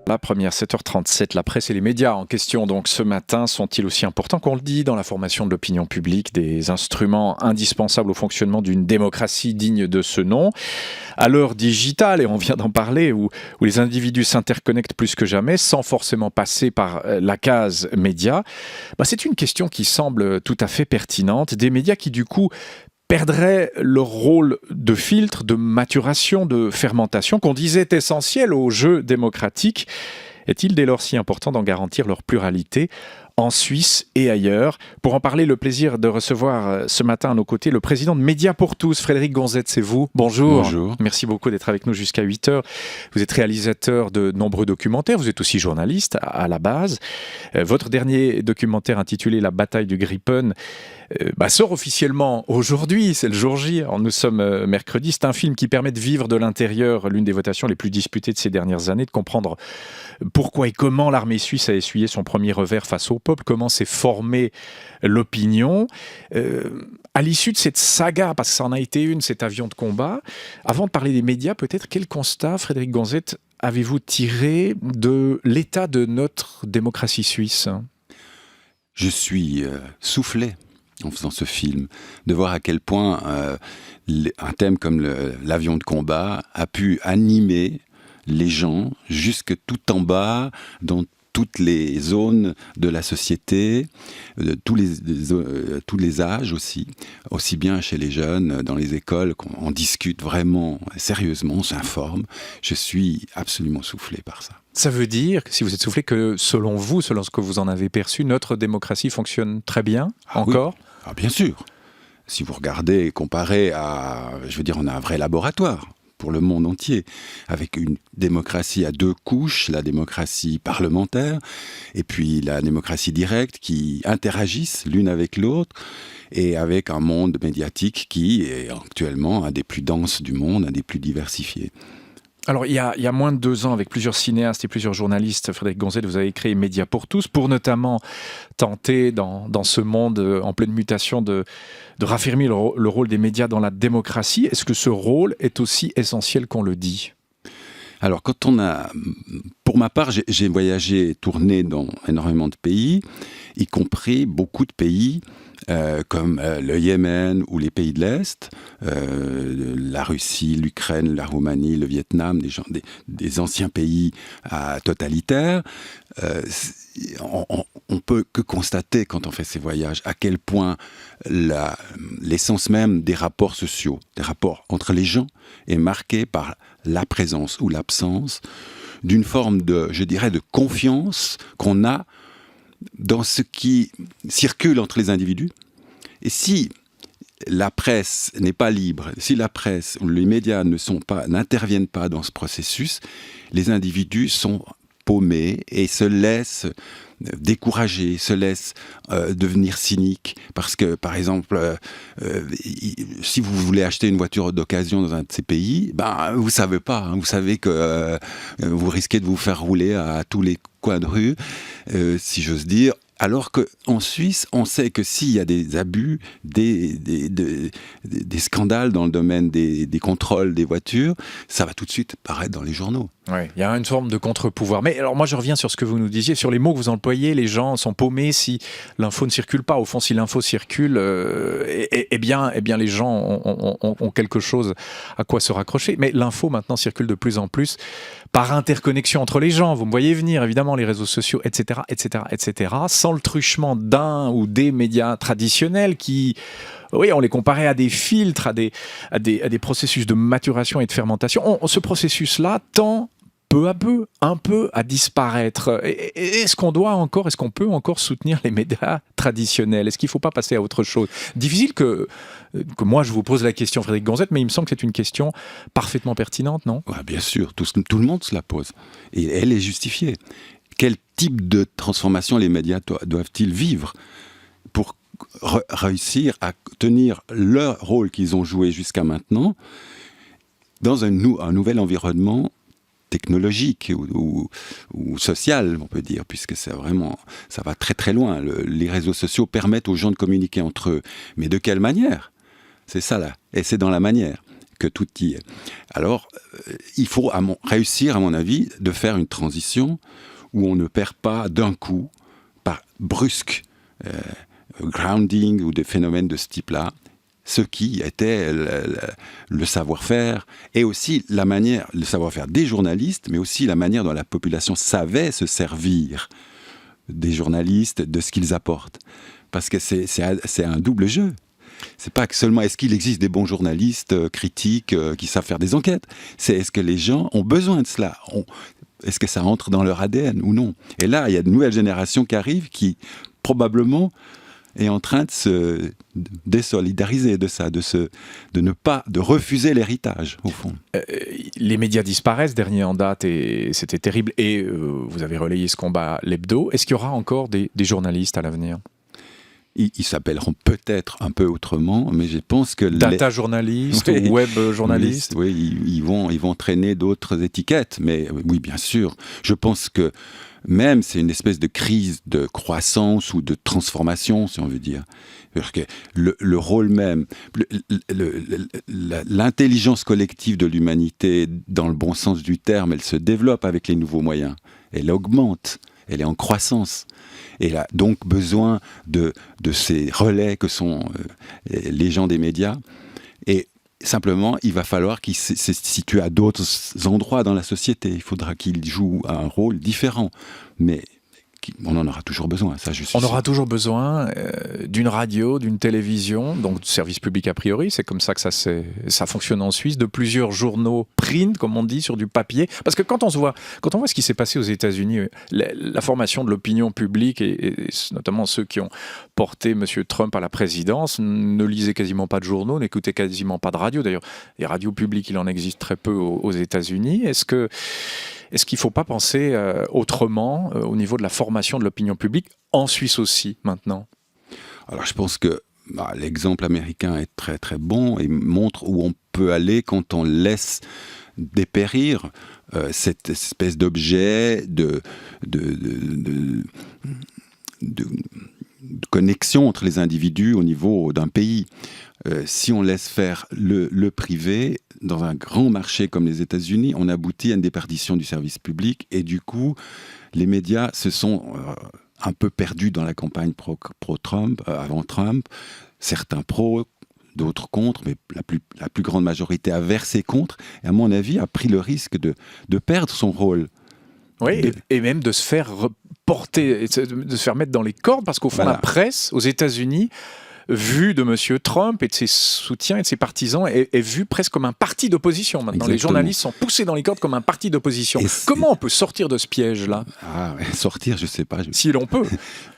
La première, 7h37, la presse et les médias en question donc ce matin sont-ils aussi importants qu'on le dit dans la formation de l'opinion publique, des instruments indispensables au fonctionnement d'une démocratie digne de ce nom? À l'heure digitale, et on vient d'en parler, où les individus s'interconnectent plus que jamais sans forcément passer par la case médias, c'est une question qui semble tout à fait pertinente. Des médias qui du coup perdraient leur rôle de filtre, de maturation, de fermentation, qu'on disait essentiel au jeu démocratique. Est-il dès lors si important d'en garantir leur pluralité en Suisse et ailleurs? Pour en parler, le plaisir de recevoir ce matin à nos côtés le président de Médias pour tous, Frédéric Gonzette, c'est vous. Bonjour. Bonjour. Merci beaucoup d'être avec nous jusqu'à 8h. Vous êtes réalisateur de nombreux documentaires, vous êtes aussi journaliste à la base. Votre dernier documentaire intitulé La bataille du Gripen sort officiellement aujourd'hui, c'est le jour J. Alors, nous sommes mercredi. C'est un film qui permet de vivre de l'intérieur l'une des votations les plus disputées de ces dernières années, de comprendre pourquoi et comment l'armée suisse a essuyé son premier revers face au peuple, comment s'est formée l'opinion. À l'issue de cette saga, parce que ça en a été une, cet avion de combat, avant de parler des médias, peut-être quel constat, Frédéric Gonzette, avez-vous tiré de l'état de notre démocratie suisse? Je suis soufflé en faisant ce film, de voir à quel point un thème comme l'avion de combat a pu animer les gens jusque tout en bas, dans toutes les zones de la société, tous les âges aussi bien chez les jeunes, dans les écoles, qu'on discute vraiment sérieusement, on s'informe. Je suis absolument soufflé par ça. Ça veut dire, si vous êtes soufflé, que selon vous, selon ce que vous en avez perçu, notre démocratie fonctionne très bien, encore? Oui. Ah, bien sûr. Si vous regardez, comparé on a un vrai laboratoire pour le monde entier, avec une démocratie à deux couches, la démocratie parlementaire, et puis la démocratie directe, qui interagissent l'une avec l'autre, et avec un monde médiatique qui est actuellement un des plus denses du monde, un des plus diversifiés. Alors, il y a moins de 2 ans, avec plusieurs cinéastes et plusieurs journalistes, Frédéric Gonzette, vous avez créé Médias pour tous, pour notamment tenter, dans ce monde en pleine mutation, de raffermir le rôle des médias dans la démocratie. Est-ce que ce rôle est aussi essentiel qu'on le dit? Alors, pour ma part, j'ai voyagé et tourné dans énormément de pays, y compris beaucoup de pays comme le Yémen ou les pays de l'Est, la Russie, l'Ukraine, la Roumanie, le Vietnam, des anciens pays totalitaires. On peut que constater, quand on fait ces voyages, à quel point l'essence même des rapports sociaux, des rapports entre les gens, est marquée par la présence ou l'absence d'une forme de confiance qu'on a dans ce qui circule entre les individus. Et si la presse n'est pas libre, si la presse ou les médias n'interviennent pas dans ce processus, les individus sont paumés et se laissent décourager, se laissent devenir cyniques. Parce que, par exemple, si vous voulez acheter une voiture d'occasion dans un de ces pays, vous savez pas. Vous savez que vous risquez de vous faire rouler à tous les coins de rue, si j'ose dire. Alors qu'en Suisse, on sait que s'il y a des abus, des scandales dans le domaine des contrôles des voitures, ça va tout de suite paraître dans les journaux. Oui, il y a une forme de contre-pouvoir. Mais alors moi, je reviens sur ce que vous nous disiez, sur les mots que vous employez. Les gens sont paumés si l'info ne circule pas. Au fond, si l'info circule, eh bien, les gens ont quelque chose à quoi se raccrocher. Mais l'info, maintenant, circule de plus en plus par interconnexion entre les gens. Vous me voyez venir, évidemment, les réseaux sociaux, etc., etc., etc., sans le truchement d'un ou des médias traditionnels qui... Oui, on les comparait à des filtres, à des processus de maturation et de fermentation. Ce processus-là tend peu à peu, un peu à disparaître. Est-ce qu'on peut encore soutenir les médias traditionnels? Est-ce qu'il ne faut pas passer à autre chose? Difficile que moi je vous pose la question, Frédéric Gonzette, mais il me semble que c'est une question parfaitement pertinente, non? Ouais, bien sûr, tout le monde se la pose. Et elle est justifiée. Quel type de transformation les médias doivent-ils vivre pour réussir à tenir leur rôle qu'ils ont joué jusqu'à maintenant dans un nouvel environnement technologique ou social, on peut dire, puisque ça va très très loin. Les réseaux sociaux permettent aux gens de communiquer entre eux. Mais de quelle manière? C'est ça là. Et c'est dans la manière que tout y est. Alors, il faut réussir, à mon avis, de faire une transition où on ne perd pas d'un coup, par brusque grounding ou des phénomènes de ce type-là, ce qui était le savoir-faire et aussi la manière, le savoir-faire des journalistes, mais aussi la manière dont la population savait se servir des journalistes, de ce qu'ils apportent. Parce que c'est un double jeu. C'est pas que seulement est-ce qu'il existe des bons journalistes critiques qui savent faire des enquêtes. C'est est-ce que les gens ont besoin de cela. Est-ce que ça entre dans leur ADN ou non. Et là, il y a de nouvelles générations qui arrivent qui probablement est en train de se désolidariser de ça, de refuser l'héritage, au fond. Les médias disparaissent, dernier en date, et c'était terrible. Et vous avez relayé ce combat, l'hebdo. Est-ce qu'il y aura encore des journalistes à l'avenir ? Ils s'appelleront peut-être un peu autrement, mais je pense que... Data journalistes ou web journalistes ? Oui, ils vont traîner d'autres étiquettes, mais oui, bien sûr. Je pense que même c'est une espèce de crise de croissance ou de transformation, si on veut dire. Parce que le rôle même, l'intelligence collective de l'humanité, dans le bon sens du terme, elle se développe avec les nouveaux moyens. Elle augmente, elle est en croissance. Et elle a donc besoin de ces relais que sont les gens des médias. Et simplement, il va falloir qu'ils se situent à d'autres endroits dans la société. Il faudra qu'ils jouent un rôle différent. Mais on en aura toujours besoin, ça je suis sûr. On aura toujours besoin d'une radio, d'une télévision, donc de service public a priori, c'est comme ça que ça fonctionne en Suisse, de plusieurs journaux print, comme on dit, sur du papier. Parce que quand on voit ce qui s'est passé aux États-Unis, la formation de l'opinion publique, et notamment ceux qui ont porté M. Trump à la présidence, ne lisaient quasiment pas de journaux, n'écoutaient quasiment pas de radio. D'ailleurs, les radios publiques, il en existe très peu aux États-Unis. Est-ce qu'il ne faut pas penser autrement au niveau de la formation de l'opinion publique, en Suisse aussi, maintenant ? Alors je pense que l'exemple américain est très très bon et montre où on peut aller quand on laisse dépérir cette espèce d'objet de connexion entre les individus au niveau d'un pays. Si on laisse faire le privé, dans un grand marché comme les États-Unis, on aboutit à une déperdition du service public et du coup, les médias se sont un peu perdus dans la campagne pro-Trump, avant Trump. Certains pro, d'autres contre, mais la plus grande majorité a versé contre et à mon avis a pris le risque de perdre son rôle. Oui, et même de se faire porter, de se faire mettre dans les cordes, parce qu'au fond, la presse aux États-Unis, vue de M. Trump et de ses soutiens et de ses partisans, est vue presque comme un parti d'opposition. Maintenant, exactement. Les journalistes sont poussés dans les cordes comme un parti d'opposition. Comment on peut sortir de ce piège-là ? Sortir, je ne sais pas. Si l'on peut.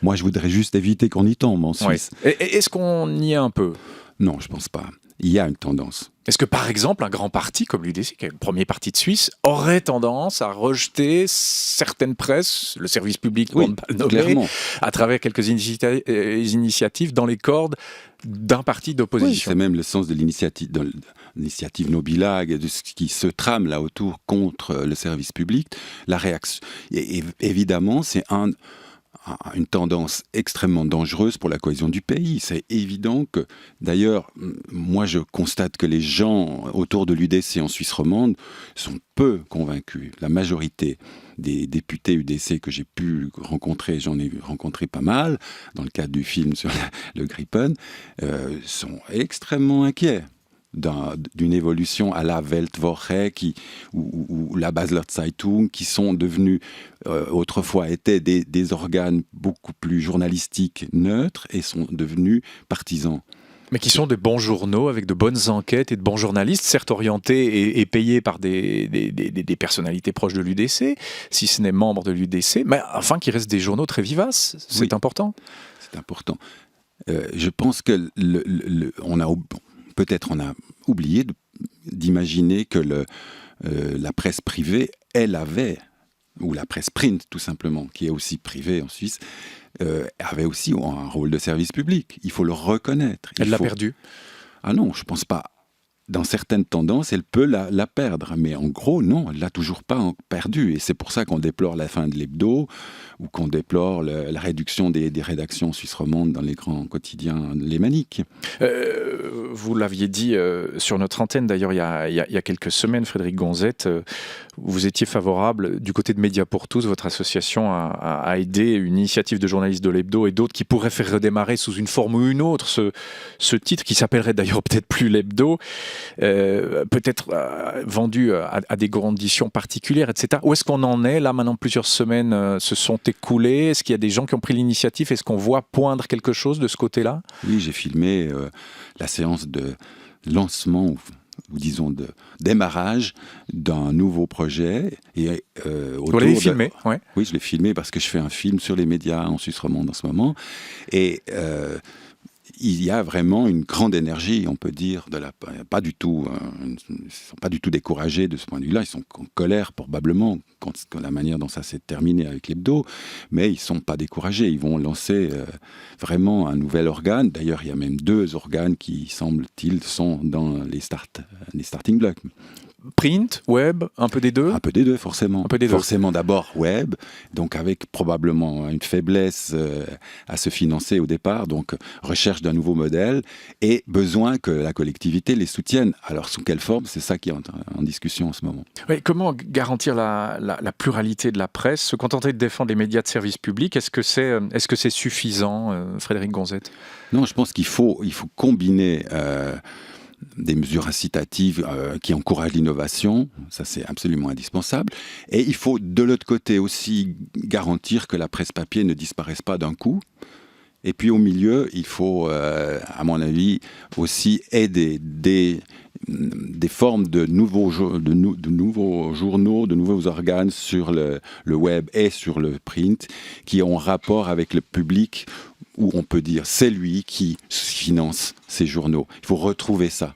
Moi, je voudrais juste éviter qu'on y tombe en Suisse. Et est-ce qu'on y est un peu ? Non, je ne pense pas. Il y a une tendance. Est-ce que, par exemple, un grand parti comme l'UDC, qui est le premier parti de Suisse, aurait tendance à rejeter certaines presses, le service public, pour ne pas le nommer, clairement, à travers quelques initiatives dans les cordes d'un parti d'opposition ? C'est même le sens de l'initiative Nobilag, de ce qui se trame là autour contre le service public. La réaction, évidemment, c'est une tendance extrêmement dangereuse pour la cohésion du pays. C'est évident que, d'ailleurs, moi je constate que les gens autour de l'UDC en Suisse romande sont peu convaincus. La majorité des députés UDC que j'ai pu rencontrer, j'en ai rencontré pas mal, dans le cadre du film sur le Gripen, sont extrêmement inquiets d'une évolution à la Weltwoche ou la Basler Zeitung, qui sont devenus, autrefois étaient des organes beaucoup plus journalistiques, neutres, et sont devenus partisans. Mais qui sont des bons journaux avec de bonnes enquêtes et de bons journalistes, certes orientés et payés par des personnalités proches de l'UDC, si ce n'est membres de l'UDC, mais enfin qui restent des journaux très vivaces. C'est important. C'est important. Je pense que peut-être on a oublié d'imaginer que la presse privée, ou la presse print tout simplement, qui est aussi privée en Suisse, avait aussi un rôle de service public. Il faut le reconnaître. Elle l'a perdu ? Ah non, je ne pense pas. Dans certaines tendances, elle peut la perdre. Mais en gros, non, elle ne l'a toujours pas perdue. Et c'est pour ça qu'on déplore la fin de l'hebdo, ou qu'on déplore la réduction des rédactions suisses romandes dans les grands quotidiens lémaniques. vous l'aviez dit sur notre antenne, d'ailleurs, il y a quelques semaines, Frédéric Gonzette, vous étiez favorable, du côté de Médias pour tous, votre association a aidé une initiative de journalistes de l'Hebdo et d'autres qui pourraient faire redémarrer sous une forme ou une autre ce titre, qui s'appellerait d'ailleurs peut-être plus l'Hebdo, peut-être vendu à des conditions particulières, etc. Où est-ce qu'on en est? Là, maintenant, plusieurs semaines se sont écoulées. Est-ce qu'il y a des gens qui ont pris l'initiative? Est-ce qu'on voit poindre quelque chose de ce côté-là? Oui, j'ai filmé la séance de lancement, ou disons de démarrage d'un nouveau projet. Et, vous l'avez filmé? Ouais. Oui, je l'ai filmé parce que je fais un film sur les médias en Suisse romande en ce moment. Et il y a vraiment une grande énergie, on peut dire, pas du tout, ils ne sont pas du tout découragés de ce point de vue-là. Ils sont en colère probablement quand la manière dont ça s'est terminé avec l'Hebdo, mais ils ne sont pas découragés. Ils vont lancer vraiment un nouvel organe. D'ailleurs, il y a même 2 organes qui, semble-t-il, sont dans les starting blocks. Print, web, un peu des deux? Un peu des deux, forcément. Un peu des deux. Forcément d'abord web, donc avec probablement une faiblesse à se financer au départ, donc recherche d'un nouveau modèle et besoin que la collectivité les soutienne. Alors sous quelle forme? C'est ça qui est en discussion en ce moment. Oui, comment garantir la pluralité de la presse? Se contenter de défendre les médias de service public, est-ce que c'est suffisant, Frédéric Gonzette? Non, je pense qu'il faut combiner des mesures incitatives qui encouragent l'innovation, ça c'est absolument indispensable. Et il faut de l'autre côté aussi garantir que la presse papier ne disparaisse pas d'un coup. Et puis au milieu, il faut, à mon avis, aussi aider des formes de nouveaux journaux, de nouveaux organes sur le web et sur le print qui ont rapport avec le public, où on peut dire c'est lui qui finance ces journaux. Il faut retrouver ça.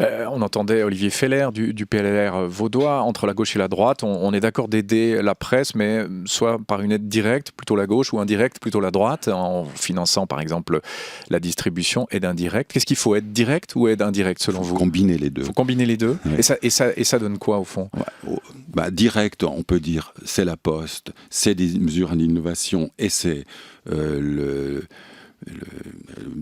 On entendait Olivier Feller du PLR vaudois, entre la gauche et la droite. On est d'accord d'aider la presse, mais soit par une aide directe, plutôt la gauche, ou indirecte, plutôt la droite, en finançant par exemple la distribution, aide indirecte. Qu'est-ce qu'il faut, aide directe ou aide indirecte selon vous? Combiner les deux. Il faut combiner les deux. Ouais. Et ça donne quoi au fond? Direct, on peut dire, c'est la Poste, c'est des mesures d'innovation et c'est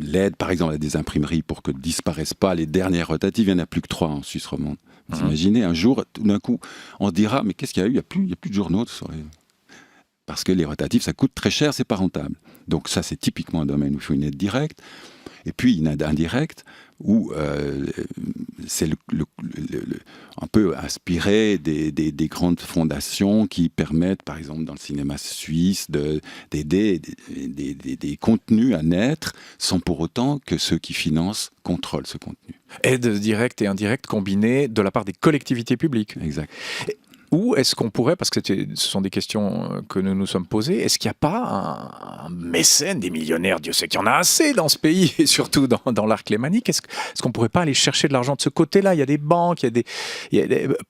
l'aide, par exemple, à des imprimeries pour que ne disparaissent pas les dernières rotatives. Il n'y en a plus que 3 en Suisse romande. Vous imaginez, un jour, tout d'un coup, on se dira, mais qu'est-ce qu'il y a eu? Il n'y a plus de journaux. Parce que les rotatives, ça coûte très cher, c'est pas rentable. Donc ça, c'est typiquement un domaine où il faut une aide directe. Et puis une aide indirecte où c'est un peu inspiré des grandes fondations qui permettent, par exemple, dans le cinéma suisse, d'aider des contenus à naître sans pour autant que ceux qui financent contrôlent ce contenu. Aide directe et indirecte combinée de la part des collectivités publiques. Exact. Où est-ce qu'on pourrait, parce que ce sont des questions que nous nous sommes posées, est-ce qu'il n'y a pas un mécène des millionnaires? Dieu sait qu'il y en a assez dans ce pays, et surtout dans l'arc lémanique. Est-ce qu'on ne pourrait pas aller chercher de l'argent de ce côté-là? Il y a des banques,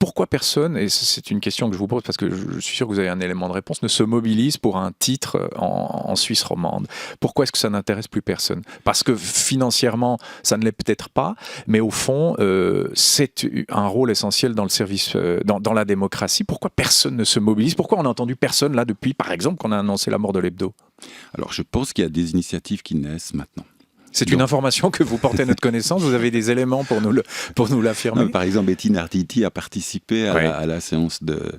pourquoi personne, et c'est une question que je vous pose parce que je suis sûr que vous avez un élément de réponse, ne se mobilise pour un titre en Suisse romande? Pourquoi est-ce que ça n'intéresse plus personne? Parce que financièrement, ça ne l'est peut-être pas, mais au fond, c'est un rôle essentiel dans le service, dans la démocratie. Pourquoi personne ne se mobilise? Pourquoi on n'a entendu personne là depuis, par exemple, qu'on a annoncé la mort de l'Hebdo? Alors je pense qu'il y a des initiatives qui naissent maintenant. C'est une information que vous portez à notre connaissance? Vous avez des éléments pour nous l'affirmer? Par exemple, Étienne Arditi a participé à la séance de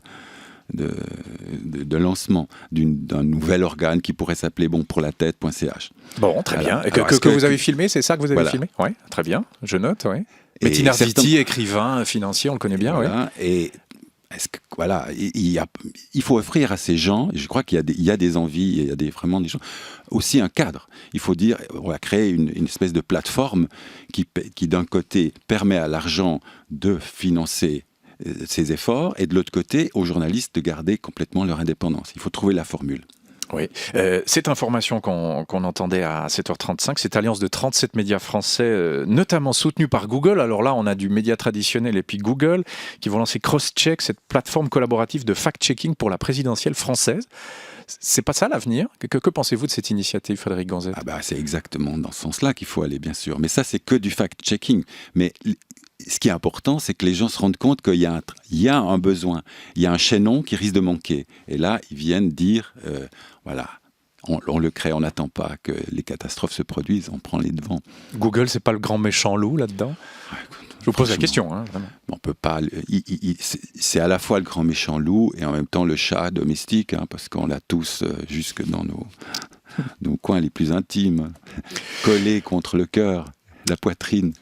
lancement d'un nouvel organe qui pourrait s'appeler bonpourlatête.ch. Bon, très bien. Et que vous avez filmé, c'est ça que vous avez filmé? Oui, très bien, je note. Oui. Étienne Arditi, écrivain, financier, on le connaît bien. Voilà, et il faut offrir à ces gens, je crois qu'il y a des envies, il y a vraiment des gens, aussi un cadre. Il faut dire, on va créer une espèce de plateforme qui d'un côté permet à l'argent de financer ces efforts et de l'autre côté aux journalistes de garder complètement leur indépendance. Il faut trouver la formule. Oui, cette information qu'on entendait à 7h35, cette alliance de 37 médias français, notamment soutenue par Google. Alors là, on a du média traditionnel et puis Google, qui vont lancer Crosscheck, cette plateforme collaborative de fact-checking pour la présidentielle française. C'est pas ça l'avenir? Que pensez-vous de cette initiative, Frédéric Gonzette? C'est exactement dans ce sens-là qu'il faut aller, bien sûr. Mais ça, c'est que du fact-checking. Mais ce qui est important, c'est que les gens se rendent compte qu'il y a un besoin, il y a un chaînon qui risque de manquer. Et là, ils viennent dire, voilà, On le crée, on n'attend pas que les catastrophes se produisent, on prend les devants. Google, c'est pas le grand méchant loup là-dedans? Je vous pose la question, hein, vraiment. On peut pas. C'est à la fois le grand méchant loup et en même temps le chat domestique, hein, parce qu'on l'a tous jusque dans nos coins les plus intimes, collés contre le cœur, la poitrine.